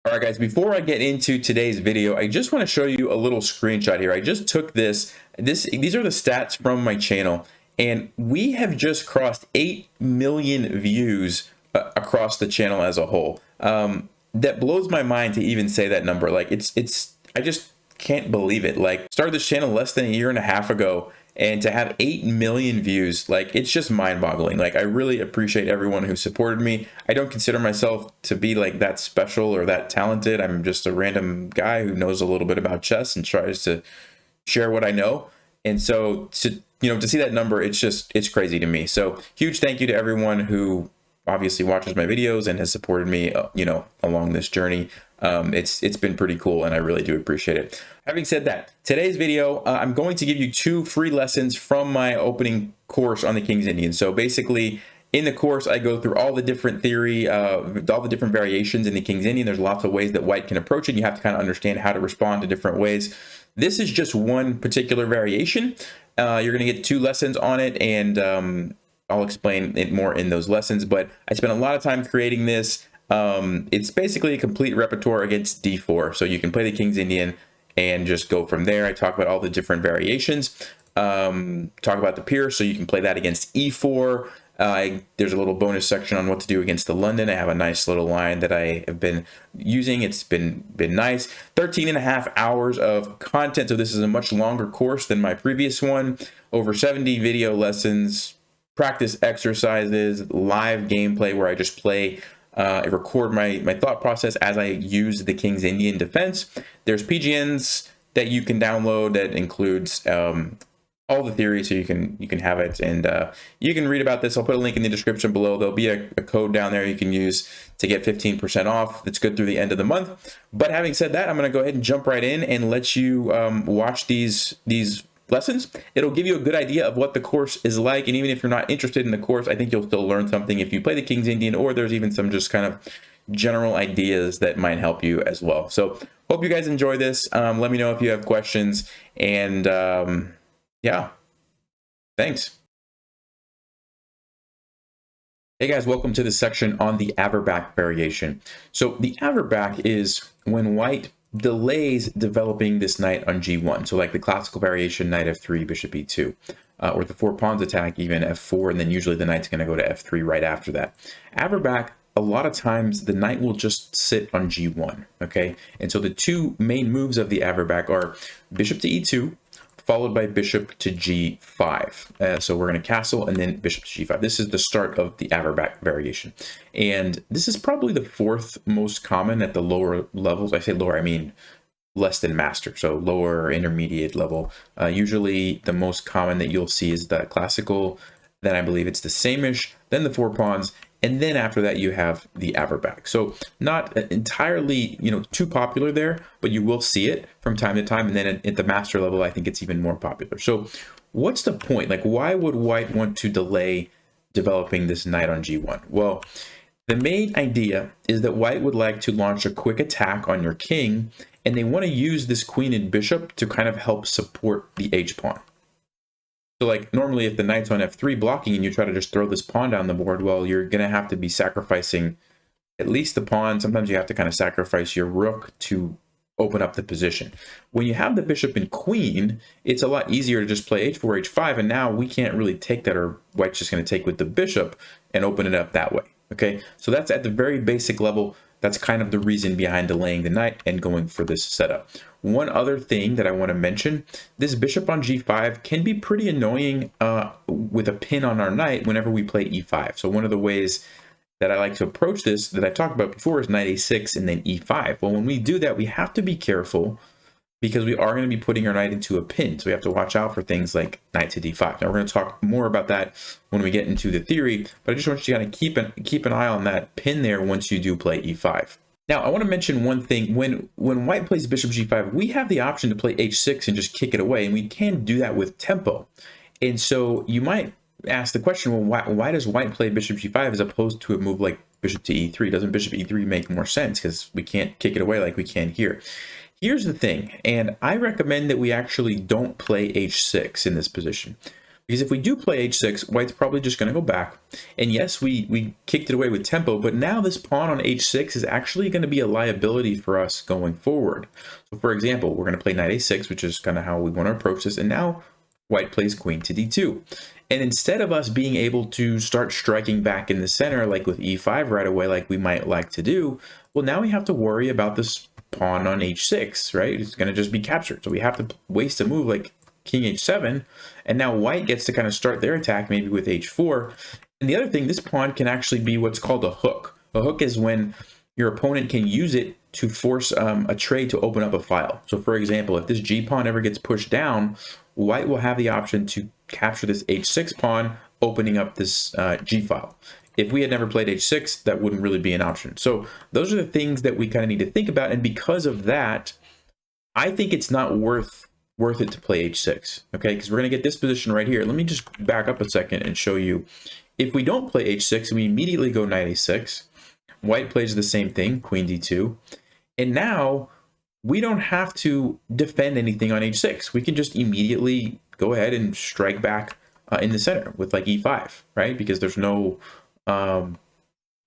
All right, guys, before I get into today's video, I just want to show you a little screenshot here. I just took these are the stats from my channel, and we have just crossed 8 million views across the channel as a whole. That blows my mind to even say that number. Like I just can't believe it. Like, started this channel less than a year and a half ago, and to have 8 million views, like, it's just mind-boggling. Like, I really appreciate everyone who supported me. I don't consider myself to be like that special or that talented. I'm just a random guy who knows a little bit about chess and tries to share what I know. And so to see that number, it's crazy to me. So huge thank you to everyone who obviously watches my videos and has supported me, along this journey. It's been pretty cool, and I really do appreciate it. Having said that, today's video, I'm going to give you 2 free lessons from my opening course on the King's Indian. So basically, in the course, I go through all the different theory, all the different variations in the King's Indian. There's lots of ways that white can approach it. You have to kind of understand how to respond to different ways. This is just one particular variation. You're going to get 2 lessons on it, and I'll explain it more in those lessons. But I spent a lot of time creating this. It's basically a complete repertoire against d4. So you can play the King's Indian and just go from there. I talk about all the different variations. Talk about the Pirc, so you can play that against e4. There's a little bonus section on what to do against the London. I have a nice little line that I have been using. It's been nice. 13.5 hours of content. So this is a much longer course than my previous one. Over 70 video lessons, practice exercises, live gameplay where I just play. I record my thought process as I use the King's Indian defense. There's PGNs that you can download that includes all the theory, so you can have it, and you can read about this. I'll put a link in the description below. There'll be a code down there you can use to get 15% off. That's good through the end of the month. But having said that, I'm going to go ahead and jump right in and let you watch these lessons. It'll give you a good idea of what the course is like, and even if you're not interested in the course, I think you'll still learn something if you play the King's Indian, or there's even some just kind of general ideas that might help you as well. So hope you guys enjoy this. Let me know if you have questions, and yeah, thanks. Hey guys, welcome to this section on the Averbakh variation. So the Averbakh is when white delays developing this knight on g1. So like the classical variation, knight f3, bishop e2, or the 4 pawns attack, even f4, and then usually the knight's going to go to f3 right after that. Averbakh, a lot of times the knight will just sit on g1, okay? And so the 2 main moves of the Averbakh are bishop to e2, followed by bishop to g5. So we're going to castle and then bishop to g5. This is the start of the Averbakh variation. And this is probably the 4th most common at the lower levels. I say lower, I mean less than master, so lower intermediate level. Usually the most common that you'll see is the classical, then I believe it's the Samisch, then the 4 pawns, and then after that you have the Averbakh. So not entirely, too popular there, but you will see it from time to time. And then at the master level, I think it's even more popular. So what's the point? Like, why would white want to delay developing this knight on g1? Well, the main idea is that white would like to launch a quick attack on your king, and they want to use this queen and bishop to kind of help support the h-pawn. So like normally if the knight's on f3 blocking and you try to just throw this pawn down the board, well, you're going to have to be sacrificing at least the pawn. Sometimes you have to kind of sacrifice your rook to open up the position. When you have the bishop and queen, it's a lot easier to just play h4, h5, and now we can't really take that, or white's just going to take with the bishop and open it up that way. Okay, so that's at the very basic level. That's kind of the reason behind delaying the knight and going for this setup. One other thing that I want to mention, this bishop on g5 can be pretty annoying with a pin on our knight whenever we play e5. So one of the ways that I like to approach this that I talked about before is knight a6 and then e5. Well, when we do that, we have to be careful because we are going to be putting our knight into a pin. So we have to watch out for things like knight to d5. Now we're going to talk more about that when we get into the theory, but I just want you to kind of keep an eye on that pin there once you do play e5. Now I want to mention one thing. When white plays bishop g5, we have the option to play h6 and just kick it away, and we can do that with tempo. And so you might ask the question, well, why does white play bishop g5 as opposed to a move like bishop to e3? Doesn't bishop e3 make more sense because we can't kick it away like we can here? Here's the thing, and I recommend that we actually don't play h6 in this position. Because if we do play h6, white's probably just going to go back. And yes, we kicked it away with tempo, but now this pawn on h6 is actually going to be a liability for us going forward. So for example, we're going to play knight a6, which is kind of how we want to approach this. And now white plays queen to d2. And instead of us being able to start striking back in the center, like with e5 right away, like we might like to do, well, now we have to worry about this pawn on h6, right? It's going to just be captured. So we have to waste a move like king h7, and now white gets to kind of start their attack maybe with h4. And the other thing, this pawn can actually be what's called a hook. A hook is when your opponent can use it to force a trade to open up a file. So for example, if this g pawn ever gets pushed down, white will have the option to capture this h6 pawn, opening up this g file. If we had never played h6, that wouldn't really be an option. So those are the things that we kind of need to think about. And because of that, I think it's not worth it to play h6, okay? Because we're going to get this position right here. Let me just back up a second and show you. If we don't play h6 and we immediately go knight a6, white plays the same thing, queen d2, and now we don't have to defend anything on h6. We can just immediately go ahead and strike back in the center with like e5, right? Because there's no pawn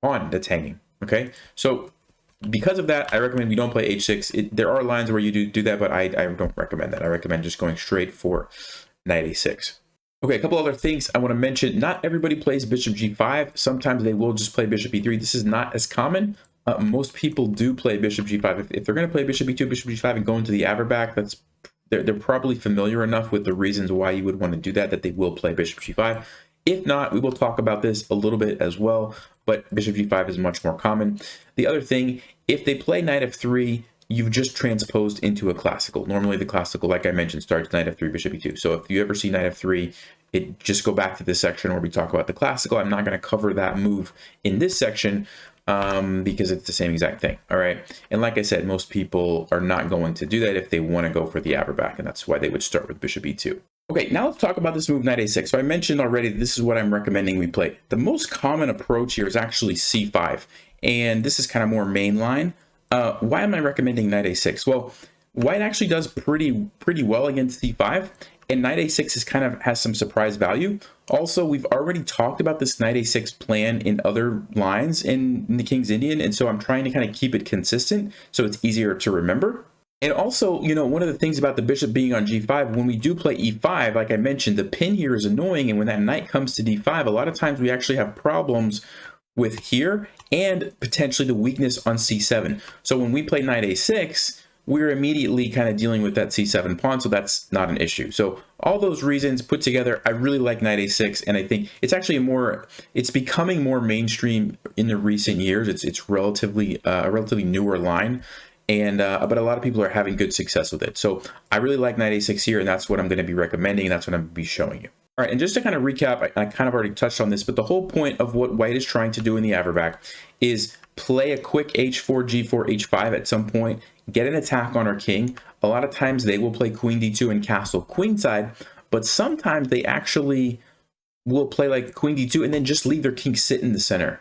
that's hanging, okay? So because of that, I recommend you don't play h6. There are lines where you do that, but I don't recommend that. I recommend just going straight for knight a6. Okay, a couple other things I want to mention. Not everybody plays bishop g5. Sometimes they will just play bishop e3. This is not as common. Most people do play bishop g5. If they're going to play bishop e2, bishop g5, and go into the Averbakh, they're probably familiar enough with the reasons why you would want to do that they will play bishop g5. If not, we will talk about this a little bit as well, but bishop g5 is much more common. The other thing, if they play knight f3, you've just transposed into a classical. Normally the classical, like I mentioned, starts knight f3, bishop e2. So if you ever see knight f3, just go back to this section where we talk about the classical. I'm not going to cover that move in this section because it's the same exact thing, all right? And like I said, most people are not going to do that if they want to go for the Averbakh, and that's why they would start with bishop e2. Okay, now let's talk about this move, knight a6. So I mentioned already, this is what I'm recommending we play. The most common approach here is actually c5, and this is kind of more mainline. Why am I recommending knight a6? Well, white actually does pretty well against c5, and knight a6 is has some surprise value. Also, we've already talked about this knight a6 plan in other lines in the King's Indian, and so I'm trying to kind of keep it consistent so it's easier to remember. And also, you know, one of the things about the bishop being on g5, when we do play e5, like I mentioned, the pin here is annoying, and when that knight comes to d5, a lot of times we actually have problems with here and potentially the weakness on c7. So when we play knight a6, we're immediately kind of dealing with that c7 pawn, so that's not an issue. So all those reasons put together, I really like knight a6, and I think it's actually it's becoming more mainstream in the recent years. It's relatively a relatively newer line, and but a lot of people are having good success with it. So I really like knight a6 here, and that's what I'm going to be recommending, and that's what I'm going to be showing you. All right, and just to kind of recap, I kind of already touched on this, but the whole point of what white is trying to do in the Averbakh is play a quick h4, g4, h5 at some point, get an attack on our king. A lot of times they will play queen d2 and castle queenside, but sometimes they actually will play like queen d2 and then just leave their king sit in the center.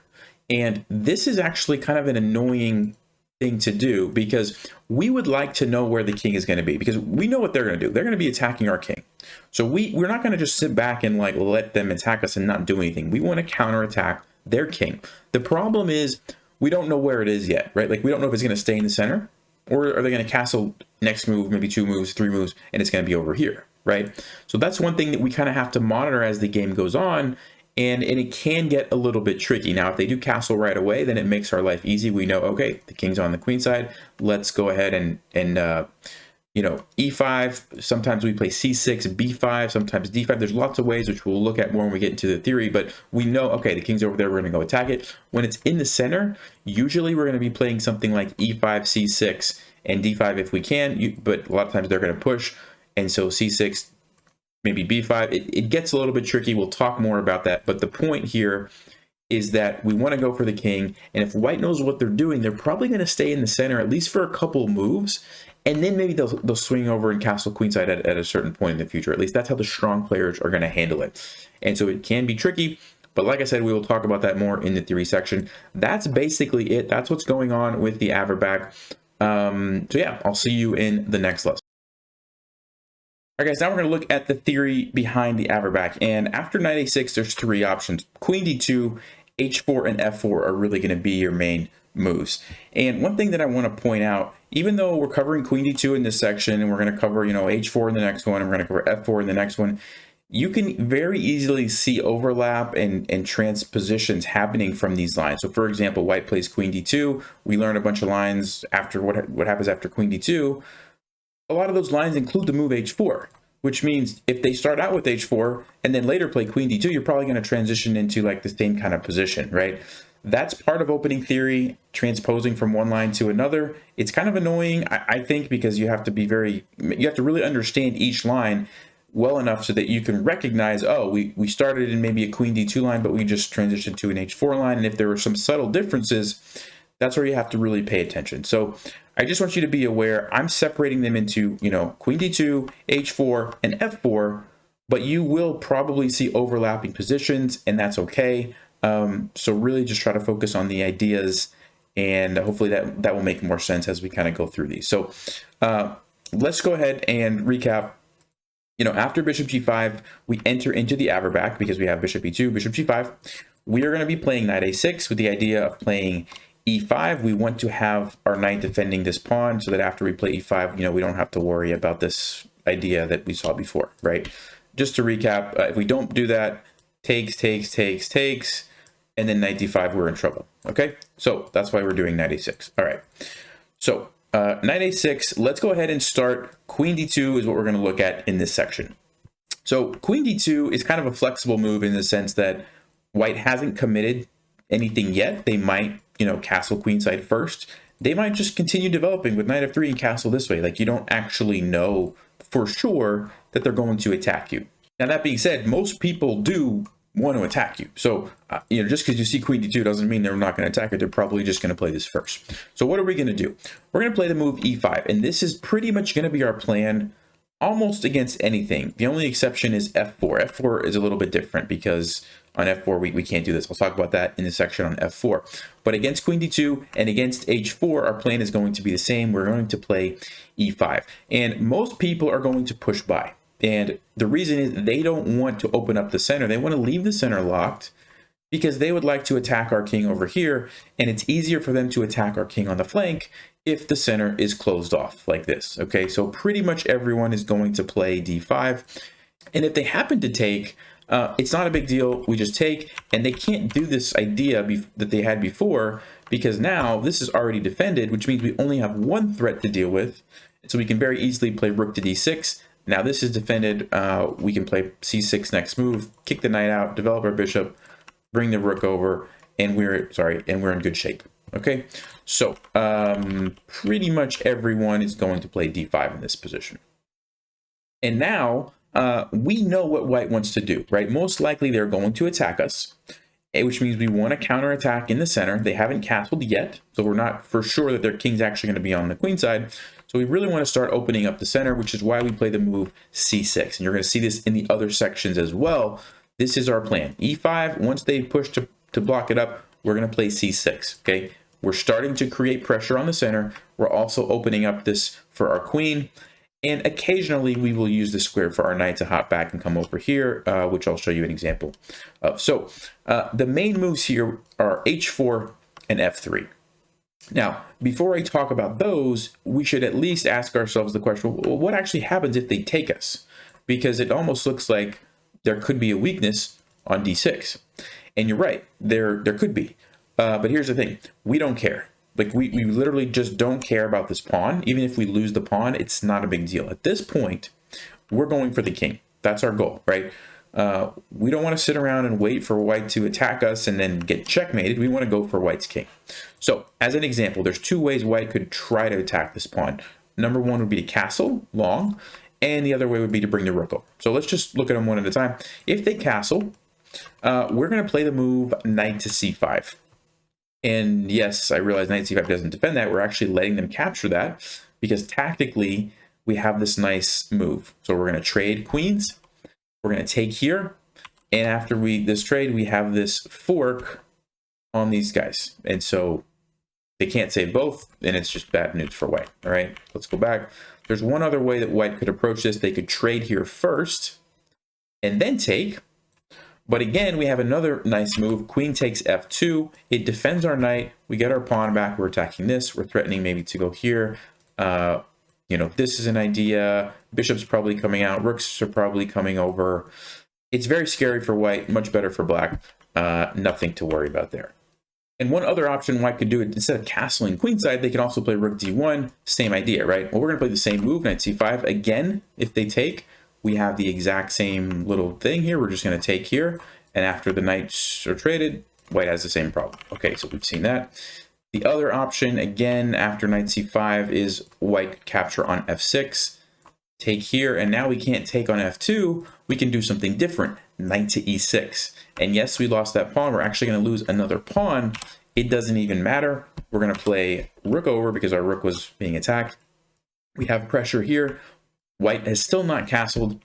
And this is actually kind of an annoying thing to do, because we would like to know where the king is going to be, because we know what they're going to do. They're going to be attacking our king. So we're not going to just sit back and like let them attack us and not do anything. We want to counterattack their king. The problem is we don't know where it is yet, right? Like we don't know if it's going to stay in the center, or are they going to castle next move, maybe 2 moves, 3 moves, and it's going to be over here, right? So that's one thing that we kind of have to monitor as the game goes on. And it can get a little bit tricky. Now, if they do castle right away, then it makes our life easy. We know, okay, the king's on the queen side. Let's go ahead and you know, e5. Sometimes we play c6, b5, sometimes d5. There's lots of ways, which we'll look at more when we get into the theory. But we know, okay, the king's over there. We're going to go attack it. When it's in the center, usually we're going to be playing something like e5, c6, and d5 if we can. But a lot of times they're going to push. And so c6, maybe b5, it gets a little bit tricky. We'll talk more about that. But the point here is that we want to go for the king. And if white knows what they're doing, they're probably going to stay in the center, at least for a couple moves. And then maybe they'll swing over and castle queenside at a certain point in the future. At least that's how the strong players are going to handle it. And so it can be tricky. But like I said, we will talk about that more in the theory section. That's basically it. That's what's going on with the Averbakh. So yeah, I'll see you in the next lesson. All right, guys, now we're going to look at the theory behind the Averbakh. And after knight a6, there's three options. Queen d2, h4, and f4 are really going to be your main moves. And one thing that I want to point out, even though we're covering queen d2 in this section, and we're going to cover, h4 in the next one, and we're going to cover f4 in the next one, you can very easily see overlap and transpositions happening from these lines. So for example, white plays queen d2. We learn a bunch of lines after what happens after queen d2. A lot of those lines include the move h4, which means if they start out with h4 and then later play queen d2, you're probably going to transition into like the same kind of position, right? That's part of opening theory, transposing from one line to another. It's kind of annoying, I think, because you have to really understand each line well enough so that you can recognize, oh, we started in maybe a queen d2 line, but we just transitioned to an h4 line. And if there were some subtle differences, that's where you have to really pay attention. So I just want you to be aware, I'm separating them into, queen d2, h4, and f4, but you will probably see overlapping positions, and that's okay. So really just try to focus on the ideas, and hopefully that will make more sense as we kind of go through these. So let's go ahead and recap. After bishop g5, we enter into the Averbakh because we have bishop e2, bishop g5. We are going to be playing knight a6 with the idea of playing e5. We want to have our knight defending this pawn so that after we play e5, we don't have to worry about this idea that we saw before, right? Just to recap, if we don't do that, takes, and then knight d5, we're in trouble, okay? So that's why we're doing knight a6. All right, so knight a6, let's go ahead and start. Queen d2 is what we're going to look at in this section. So queen d2 is kind of a flexible move in the sense that white hasn't committed anything yet. They might, castle queenside first. They might just continue developing with knight f3 and castle this way. Like, you don't actually know for sure that they're going to attack you. Now, that being said, most people do want to attack you. So, just because you see queen d2 doesn't mean they're not going to attack it. They're probably just going to play this first. So what are we going to do? We're going to play the move e5, and this is pretty much going to be our plan almost against anything. The only exception is f4. f4 is a little bit different because on f4 we can't do this. I'll talk about that in the section on f4. But against queen d2 and against h4, our plan is going to be the same. We're going to play e5, and most people are going to push by. And the reason is they don't want to open up the center. They want to leave the center locked because they would like to attack our king over here, and it's easier for them to attack our king on the flank if the center is closed off like this. Okay, so pretty much everyone is going to play d5, and if they happen to take, it's not a big deal. We just take, and they can't do this idea that they had before because now this is already defended, which means we only have one threat to deal with. So we can very easily play rook to d6. Now this is defended. We can play c6 next move, kick the knight out, develop our bishop, bring the rook over, and we're in good shape. Okay, so pretty much everyone is going to play d5 in this position. And now we know what white wants to do, right? Most likely they're going to attack us, which means we want to counterattack in the center. They haven't castled yet, so we're not for sure that their king's actually going to be on the queen side. So we really want to start opening up the center, which is why we play the move c6. And you're going to see this in the other sections as well. This is our plan. e5, once they push to block it up, we're going to play c6, okay? We're starting to create pressure on the center. We're also opening up this for our queen. And occasionally we will use the square for our knight to hop back and come over here, which I'll show you an example of. So the main moves here are h4 and f3. Now, before I talk about those, we should at least ask ourselves the question, well, what actually happens if they take us? Because it almost looks like there could be a weakness on d6. And you're right, there could be. But here's the thing, we don't care. Like, we literally just don't care about this pawn. Even if we lose the pawn, it's not a big deal. At this point, we're going for the king. That's our goal, right? We don't want to sit around and wait for white to attack us and then get checkmated. We want to go for white's king. So, as an example, there's two ways white could try to attack this pawn. Number one would be to castle long, and the other way would be to bring the rook over. So let's just look at them one at a time. If they castle, we're going to play the move knight to c5. And yes, I realize knight c5 doesn't defend that. We're actually letting them capture that because tactically we have this nice move. So we're going to trade queens. We're going to take here. And after this trade, we have this fork on these guys. And so they can't save both, and it's just bad news for white. All right, let's go back. There's one other way that white could approach this. They could trade here first and then take. But again, we have another nice move. Queen takes f2. It defends our knight. We get our pawn back. We're attacking this. We're threatening maybe to go here. You know, this is an idea. Bishop's probably coming out. Rooks are probably coming over. It's very scary for white. Much better for black. Nothing to worry about there. And one other option white could do, it instead of castling queenside, they can also play rook d1. Same idea, right? Well, we're going to play the same move, knight c5. Again, if they take, we have the exact same little thing here. We're just going to take here. And after the knights are traded, white has the same problem. Okay, so we've seen that. The other option, again, after knight c5 is white capture on f6. Take here, and now we can't take on f2. We can do something different, knight to e6. And yes, we lost that pawn. We're actually going to lose another pawn. It doesn't even matter. We're going to play rook over because our rook was being attacked. We have pressure here. White has still not castled.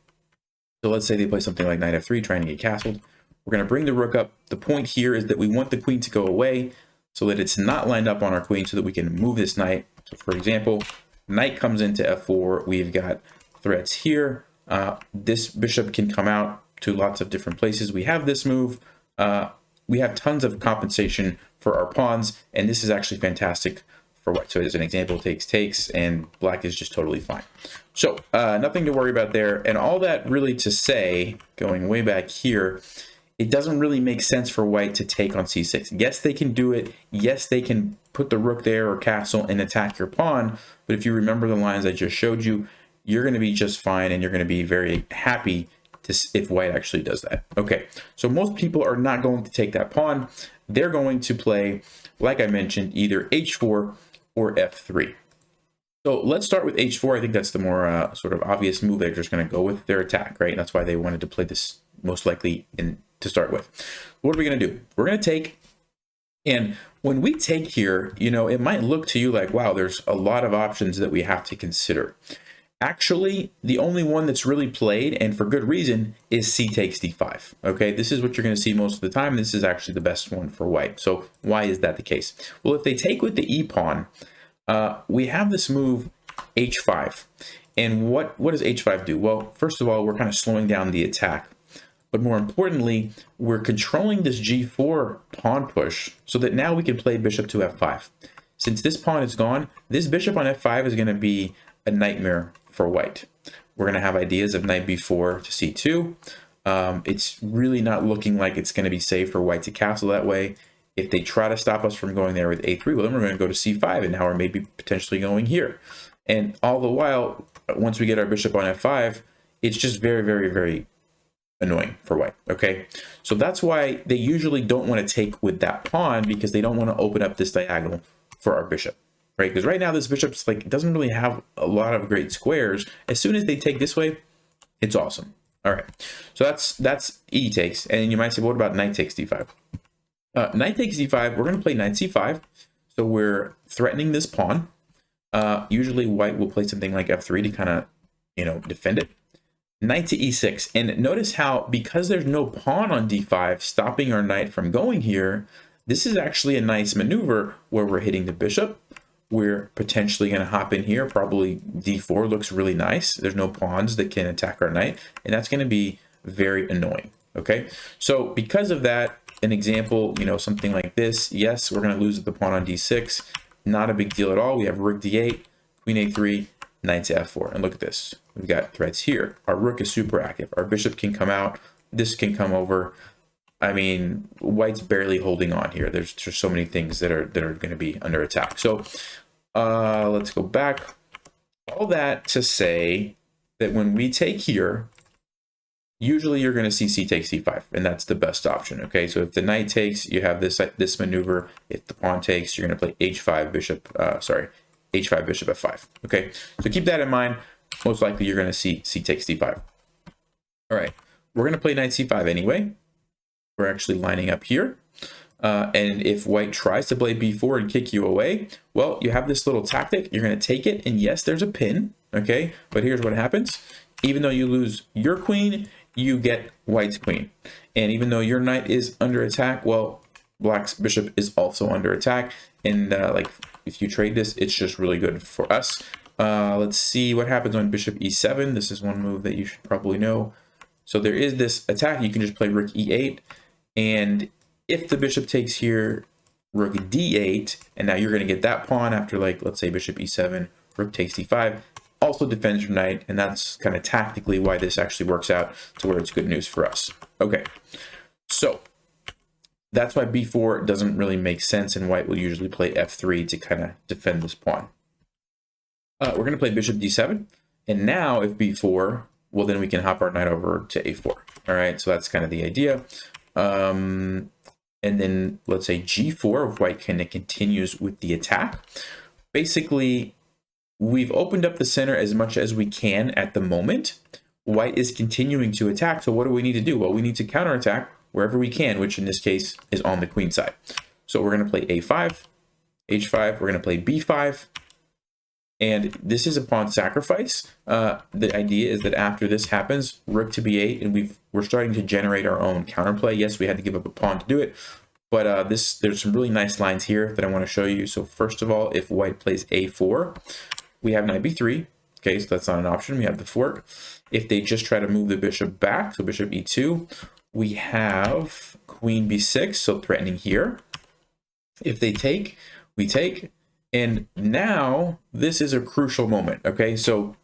So let's say they play something like knight f3, trying to get castled. We're going to bring the rook up. The point here is that we want the queen to go away so that it's not lined up on our queen so that we can move this knight. So for example, knight comes into f4. We've got threats here. This bishop can come out to lots of different places. We have this move. We have tons of compensation for our pawns, and this is actually fantastic for white. So as an example, takes, and black is just totally fine. So nothing to worry about there. And all that really to say, going way back here, it doesn't really make sense for white to take on c6. Yes, they can do it. Yes, they can put the rook there or castle and attack your pawn. But if you remember the lines I just showed you, you're going to be just fine, and you're going to be very happy if white actually does that. Okay, so most people are not going to take that pawn. They're going to play, like I mentioned, either h4 or f3. So let's start with h4. I think that's the more sort of obvious move. They're just going to go with their attack, right? That's why they wanted to play this most likely to start with. What are we going to do? We're going to take, and when we take here, you know, it might look to you like, wow, there's a lot of options that we have to consider. Actually, the only one that's really played, and for good reason, is c takes d5. Okay, this is what you're going to see most of the time. This is actually the best one for white. So why is that the case? Well, if they take with the e pawn, we have this move h5. And what does h5 do? Well, first of all, we're kind of slowing down the attack. But more importantly, we're controlling this g4 pawn push so that now we can play bishop to f5. Since this pawn is gone, this bishop on f5 is going to be a nightmare for white. We're going to have ideas of knight b4 to c2. It's really not looking like it's going to be safe for white to castle that way. If they try to stop us from going there with a3, well, then we're going to go to c5, and now we're maybe potentially going here. And all the while, once we get our bishop on f5, it's just very, very, very annoying for white. Okay, so that's why they usually don't want to take with that pawn, because they don't want to open up this diagonal for our bishop. Right, because right now this bishop's like, it doesn't really have a lot of great squares. As soon as they take this way, it's awesome. All right, so that's e takes, and you might say, what about knight takes d5? Knight takes d5. We're going to play knight c5, so we're threatening this pawn. Usually white will play something like f3 to kind of, you know, defend it. Knight to e6, and notice how, because there's no pawn on d5 stopping our knight from going here, this is actually a nice maneuver where we're hitting the bishop. We're potentially going to hop in here. Probably d4 looks really nice. There's no pawns that can attack our knight, and that's going to be very annoying. Okay, so because of that, an example, you know, something like this. Yes, we're going to lose the pawn on d6. Not a big deal at all. We have rook d8, queen a3, knight to f4, and look at this. We've got threats here. Our rook is super active. Our bishop can come out. This can come over. I mean, white's barely holding on here. There's so many things that are going to be under attack. So let's go back. All that to say that when we take here, usually you're going to see c takes c5, and that's the best option. Okay, so if the knight takes, you have this maneuver. If the pawn takes, you're going to play h5 bishop. H5 bishop f5. Okay, so keep that in mind. Most likely you're going to see c takes d5. All right, we're going to play knight c5 anyway. We're actually lining up here. And if white tries to play b4 and kick you away, well, you have this little tactic. You're going to take it, and yes, there's a pin. Okay, but here's what happens. Even though you lose your queen, you get white's queen. And even though your knight is under attack, well, black's bishop is also under attack. And like if you trade this, it's just really good for us. Let's see what happens on bishop e7. This is one move that you should probably know. So there is this attack. You can just play rook e8. And if the bishop takes here, rook d8, and now you're going to get that pawn after, like, let's say bishop e7, rook takes d5, also defends your knight. And that's kind of tactically why this actually works out to where it's good news for us. Okay, so that's why b4 doesn't really make sense, and white will usually play f3 to kind of defend this pawn. We're going to play bishop d7, and now if b4, well, then we can hop our knight over to a4. All right, so that's kind of the idea. And then let's say g4, if white kind of continues with the attack. Basically, we've opened up the center as much as we can at the moment. White is continuing to attack, so what do we need to do? Well, we need to counterattack wherever we can, which in this case is on the queen side. So we're going to play a5, h5, we're going to play b5, and this is a pawn sacrifice. The idea is that after this happens, rook to b8, and we're starting to generate our own counterplay. Yes, we had to give up a pawn to do it, but there's some really nice lines here that I want to show you. So first of all, if white plays a4, we have knight b3. Okay, so that's not an option. We have the fork. If they just try to move the bishop back, so bishop e2, we have queen b6, so threatening here. If they take, we take. And now this is a crucial moment, okay? So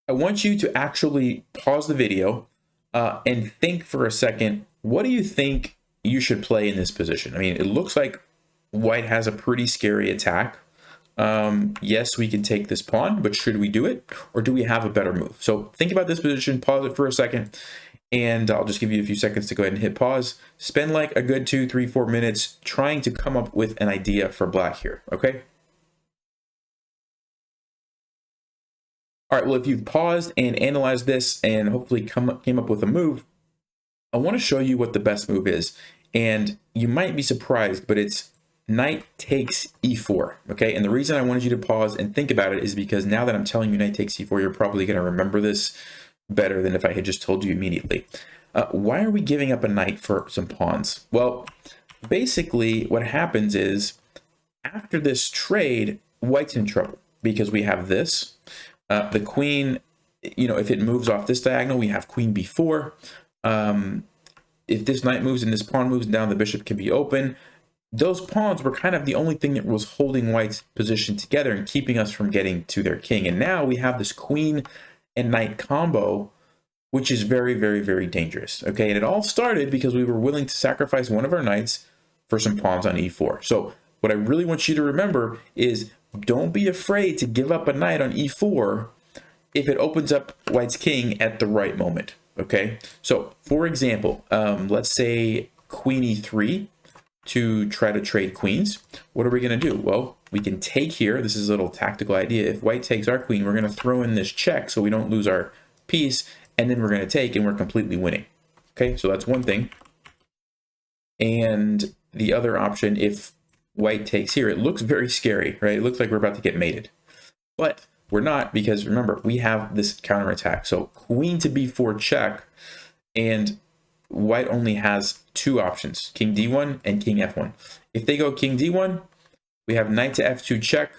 I want you to actually pause the video and think for a second, what do you think you should play in this position? I mean, it looks like white has a pretty scary attack. Yes, we can take this pawn, but should we do it? Or do we have a better move? So think about this position, pause it for a second, and I'll just give you a few seconds to go ahead and hit pause. Spend like a good 2, 3, 4 minutes trying to come up with an idea for black here, okay? All right, well, if you've paused and analyzed this and hopefully came up with a move, I want to show you what the best move is. And you might be surprised, but it's knight takes e4, okay? And the reason I wanted you to pause and think about it is because now that I'm telling you knight takes e4, you're probably going to remember this better than if I had just told you immediately. Why are we giving up a knight for some pawns? Well, basically what happens is after this trade, white's in trouble because we have this. The queen, you know, if it moves off this diagonal, we have queen b4. If this knight moves and this pawn moves down, the bishop can be open. Those pawns were kind of the only thing that was holding white's position together and keeping us from getting to their king. And now we have this queen and knight combo, which is very, very, very dangerous. Okay, and it all started because we were willing to sacrifice one of our knights for some pawns on e4. So what I really want you to remember is don't be afraid to give up a knight on e4 if it opens up white's king at the right moment. Okay, so for example, let's say queen e3 to try to trade queens. What are we going to do? Well, we can take here. This is a little tactical idea. If white takes our queen, we're going to throw in this check so we don't lose our piece, and then we're going to take and we're completely winning. Okay, so that's one thing. And the other option, if white takes here, it looks very scary, right? It looks like we're about to get mated, but we're not, because remember, we have this counterattack. So queen to b4 check, and white only has two options, king d1 and king f1. If they go king d1, we have knight to f2 check,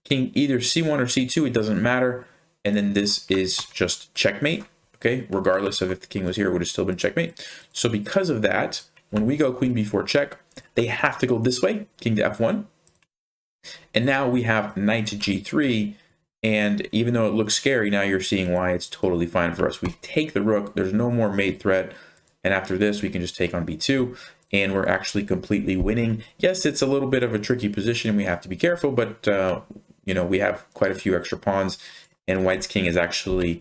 king either c1 or c2, it doesn't matter. And then this is just checkmate, okay? Regardless of if the king was here, it would have still been checkmate. So because of that, when we go queen b4 check, they have to go this way, king to f1. And now we have knight to g3. And even though it looks scary, now you're seeing why it's totally fine for us. We take the rook, there's no more mate threat. And after this, we can just take on b2, and we're actually completely winning. Yes, it's a little bit of a tricky position. We have to be careful, but you know, we have quite a few extra pawns, and white's king is actually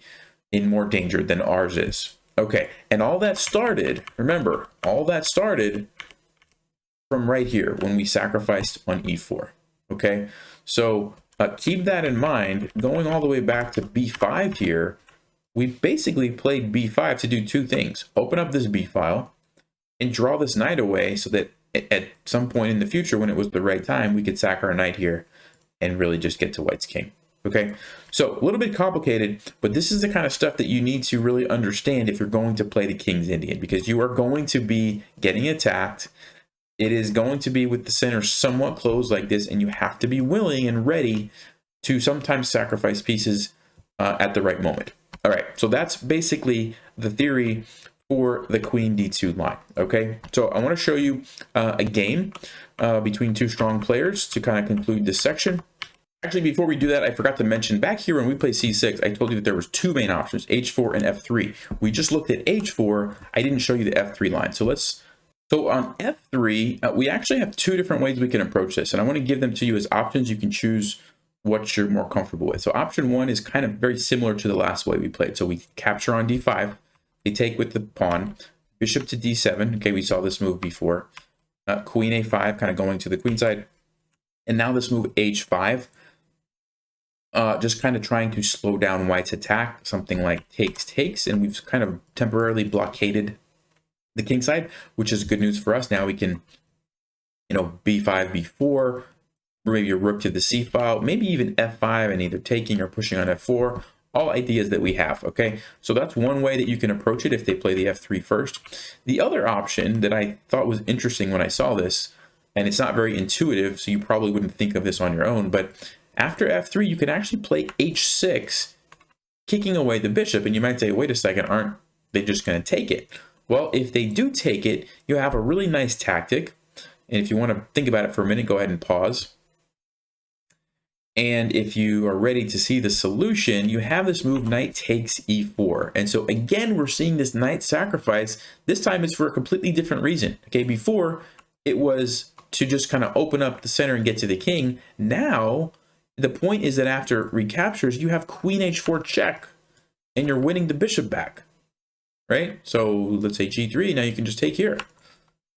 in more danger than ours is. Okay, and all that started, remember, all that started from right here when we sacrificed on e4. Okay, so keep that in mind. Going all the way back to b5 here, we basically played b5 to do two things. Open up this b file and draw this knight away so that at some point in the future, when it was the right time, we could sack our knight here and really just get to white's king. Okay, so a little bit complicated, but this is the kind of stuff that you need to really understand if you're going to play the King's Indian, because you are going to be getting attacked. it is going to be with the center somewhat closed like this, and you have to be willing and ready to sometimes sacrifice pieces at the right moment. All right, so that's basically the theory for the queen d2 line. Okay, so I want to show you a game between two strong players to kind of conclude this section. Actually, before we do that, I forgot to mention back here when we play c6, I told you that there was two main options, h4 and f3. We just looked at h4. I didn't show you the f3 line. So on f3, we actually have two different ways we can approach this, and I want to give them to you as options. You can choose what you're more comfortable with. So option one is kind of very similar to the last way we played. So we capture on d5, they take with the pawn, bishop to d7. Okay, we saw this move before. Queen a5, kind of going to the queen side. And now this move h5, just kind of trying to slow down white's attack, something like takes, and we've kind of temporarily blockaded the king side, which is good news for us. Now we can, b5, b4, or maybe a rook to the c file, maybe even f5 and either taking or pushing on f4. All ideas that we have. Okay, so that's one way that you can approach it if they play the f3 first. The other option that I thought was interesting when I saw this, and it's not very intuitive, so you probably wouldn't think of this on your own, but after f3 you can actually play h6, kicking away the bishop. And you might say, wait a second, aren't they just going to take it? Well, if they do take it, you have a really nice tactic. And if you want to think about it for a minute, go ahead and pause. And if you are ready to see the solution, you have this move knight takes e4. And so again, we're seeing this knight sacrifice. This time it's for a completely different reason. Okay, before it was to just kind of open up the center and get to the king. Now the point is that after recaptures, you have queen h4 check and you're winning the bishop back, right? So let's say g3, now you can just take here.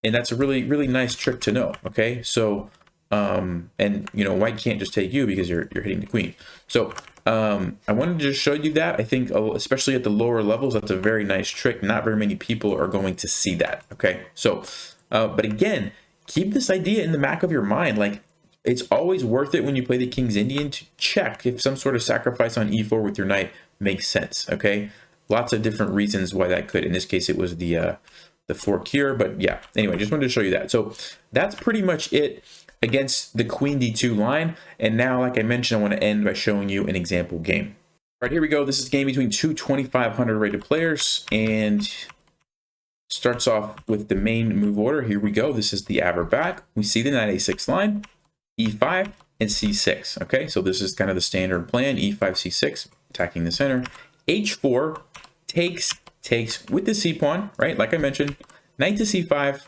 And that's a really, really nice trick to know. Okay, so and white can't just take you because you're hitting the queen. So I wanted to just show you that. I think especially at the lower levels, that's a very nice trick. Not very many people are going to see that. Okay, so but again, keep this idea in the back of your mind. Like, it's always worth it when you play the King's Indian to check if some sort of sacrifice on e4 with your knight makes sense. Okay, lots of different reasons why that could. In this case, it was the fork here, but yeah. Anyway, just wanted to show you that. So that's pretty much it against the queen d2 line. And now, like I mentioned, I want to end by showing you an example game. All right, here we go. This is a game between two 2,500 rated players, and starts off with the main move order. Here we go. This is the Averbakh. We see the knight a6 line, e5 and c6. Okay, so this is kind of the standard plan. e5, c6, attacking the center. h4 takes with the c pawn, right? Like I mentioned, knight to c5.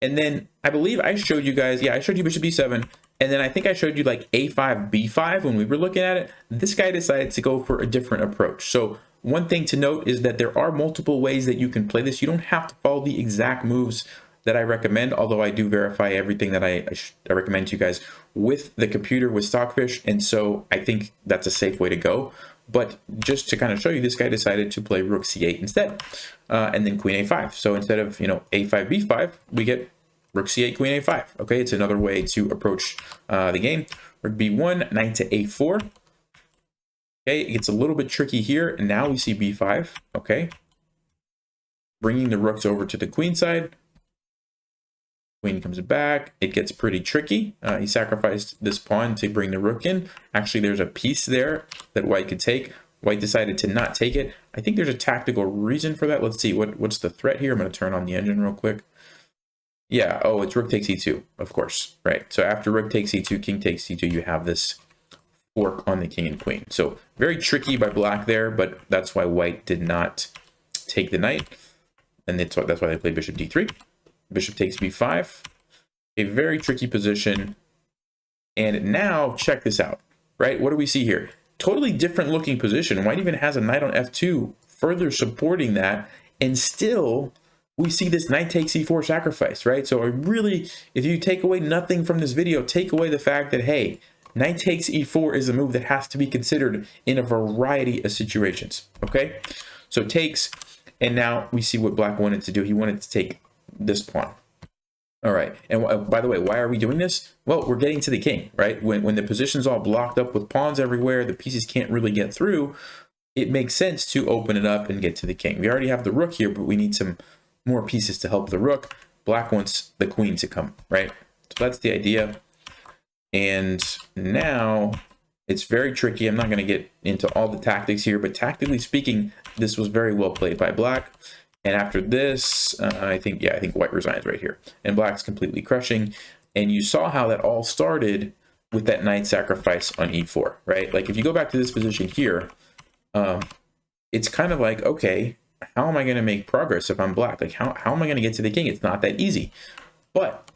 And then I believe I showed you guys, yeah, I showed you bishop b7. And then I think I showed you like a5, b5 when we were looking at it. This guy decided to go for a different approach. So one thing to note is that there are multiple ways that you can play this. You don't have to follow the exact moves that I recommend, although I do verify everything that I recommend to you guys with the computer, with Stockfish. And so I think that's a safe way to go. But just to kind of show you, this guy decided to play rook c8 instead, and then queen a5. So instead of, a5, b5, we get rook c8, queen a5. Okay, it's another way to approach the game. Rook b1, knight to a4. Okay, it gets a little bit tricky here, and now we see b5. Okay, bringing the rooks over to the queen side. Queen comes back. It gets pretty tricky. He sacrificed this pawn to bring the rook in. Actually, there's a piece there that white could take. White decided to not take it. I think there's a tactical reason for that. Let's see, what's the threat here? I'm going to turn on the engine real quick. Yeah, oh, it's rook takes e2, of course, right? So after rook takes e2, king takes e2, you have this fork on the king and queen. So very tricky by black there, but that's why white did not take the knight. And that's why they played bishop d3. Bishop takes b5. A very tricky position. And now check this out, right? What do we see here? Totally different looking position. White even has a knight on f2, further supporting that. And still, we see this knight takes e4 sacrifice, right? So if you take away nothing from this video, take away the fact that, hey, knight takes e4 is a move that has to be considered in a variety of situations, okay? So takes, and now we see what black wanted to do. He wanted to take this pawn. All right, and by the way, why are we doing this? Well, we're getting to the king, right? When the position's all blocked up with pawns everywhere, the pieces can't really get through, it makes sense to open it up and get to the king. We already have the rook here, but we need some more pieces to help the rook. black wants the queen to come, right? So that's the idea. And now it's very tricky. I'm not going to get into all the tactics here, but tactically speaking, this was very well played by black. And after this, I think white resigns right here, and black's completely crushing. And you saw how that all started with that knight sacrifice on e4, right? Like if you go back to this position here, it's kind of like, okay, how am I going to make progress if I'm black? Like how am I going to get to the king? It's not that easy. But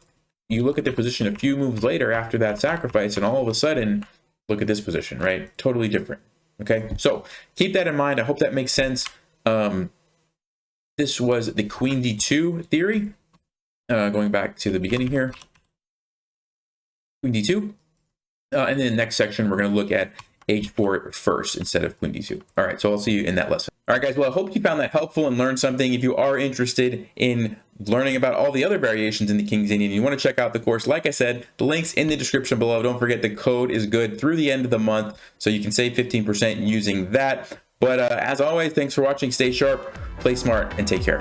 you look at the position a few moves later after that sacrifice, and all of a sudden, look at this position, right? Totally different. Okay, so keep that in mind. I hope that makes sense. This was the queen d2 theory. Going back to the beginning here, queen d2. And then in the next section, we're going to look at h4 first instead of queen d2. All right, so I'll see you in that lesson. All right, guys, well, I hope you found that helpful and learned something. If you are interested in learning about all the other variations in the King's Indian, you want to check out the course, like I said, the link's in the description below. Don't forget the code is good through the end of the month, so you can save 15% using that. But as always, thanks for watching. Stay sharp, play smart, and take care.